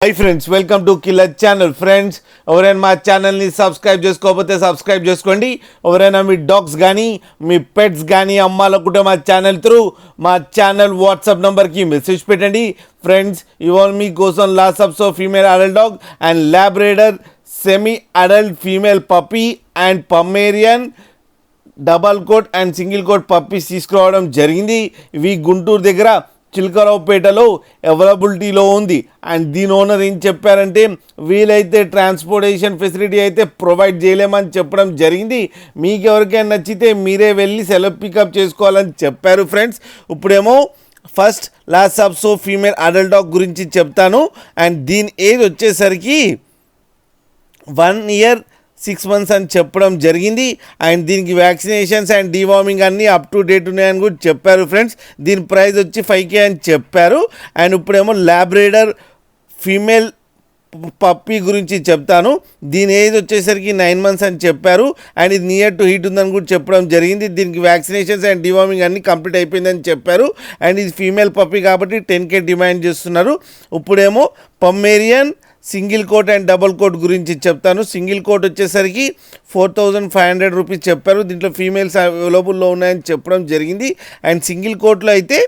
Hi friends, welcome to killer channel. Friends, ఎవరైనా మా ఛానల్ని సబ్స్క్రైబ్ చేసుకోకపోతే సబ్స్క్రైబ్ చేసుకోండి. ఎవరైనా మీ డాగ్స్ కానీ మీ పెట్స్ కానీ అమ్మాలనుకుంటే మా ఛానల్ త్రూ మా ఛానల్ వాట్సాప్ నెంబర్కి మెసేజ్ పెట్టండి. ఫ్రెండ్స్, ఇవాళ మీకోసం lhasa apso female adult dog and labrador semi adult female puppy and pomeranian double coat and single coat puppies తీసుకురావడం జరిగింది. ఇవి గుంటూరు దగ్గర చిలకరావుపేటలో అవైలబిలిటీలో ఉంది. అండ్ దీని ఓనర్ ఏం చెప్పారంటే, వీలైతే ట్రాన్స్పోర్టేషన్ ఫెసిలిటీ అయితే ప్రొవైడ్ చేయలేమని చెప్పడం జరిగింది. మీకు ఎవరికైనా నచ్చితే మీరే వెళ్ళి సెల్ఫ్ పికప్ చేసుకోవాలని చెప్పారు. ఫ్రెండ్స్, ఇప్పుడేమో ఫస్ట్ లాసప్సో ఫీమేల్ అడల్ట్ డాగ్ గురించి చెప్తాను. అండ్ దీని ఏజ్ వచ్చేసరికి 1 year 6 months అని చెప్పడం జరిగింది. అండ్ దీనికి వ్యాక్సినేషన్స్ అండ్ డీవార్మింగ్ అన్నీ అప్ టు డేట్ ఉన్నాయని కూడా చెప్పారు. ఫ్రెండ్స్, దీని ప్రైస్ వచ్చి 5K అని చెప్పారు. అండ్ ఇప్పుడేమో ల్యాబ్రేడర్ ఫీమేల్ పప్పీ గురించి చెప్తాను. దీని ఏజ్ వచ్చేసరికి 9 months అని చెప్పారు. అండ్ ఇది నియర్ టు హీట్ ఉందని కూడా చెప్పడం జరిగింది. దీనికి వ్యాక్సినేషన్స్ అండ్ డివార్మింగ్ అన్నీ కంప్లీట్ అయిపోయిందని చెప్పారు. అండ్ ఇది ఫీమేల్ పప్పీ కాబట్టి 10K డిమాండ్ చేస్తున్నారు. ఇప్పుడేమో pomeranian single coat and double coat గురించి చెప్తాను. సింగిల్ కోట్ వచ్చేసరికి 4500 రూపీస్ చెప్పారు. దీంట్లో ఫీమేల్స్ అవైలబుల్లో ఉన్నాయని చెప్పడం జరిగింది. అండ్ సింగిల్ కోట్లో అయితే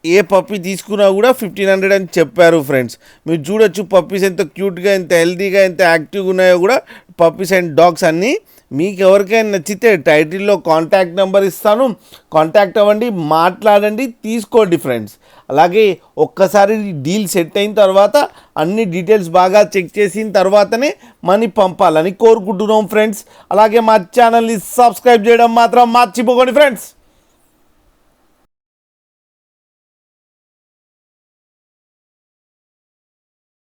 ఏ పప్పీ తీసుకున్నా కూడా 1500 అని చెప్పారు. ఫ్రెండ్స్, మీరు చూడొచ్చు పప్పీస్ ఎంత క్యూట్గా, ఎంత హెల్తీగా, ఎంత యాక్టివ్గా ఉన్నాయో కూడా పప్పీస్ అండ్ డాగ్స్ అన్నీ. మీకు ఎవరికైనా నచ్చితే టైటిల్లో కాంటాక్ట్ నెంబర్ ఇస్తాను, కాంటాక్ట్ అవ్వండి, మాట్లాడండి, తీసుకోండి. ఫ్రెండ్స్, అలాగే ఒక్కసారి డీల్ సెట్ అయిన తర్వాత అన్ని డీటెయిల్స్ బాగా చెక్ చేసిన తర్వాతనే మనీ పంపాలని కోరుకుంటున్నాం. ఫ్రెండ్స్, అలాగే మా ఛానల్ని సబ్స్క్రైబ్ చేయడం మాత్రం మర్చిపోకండి. ఫ్రెండ్స్.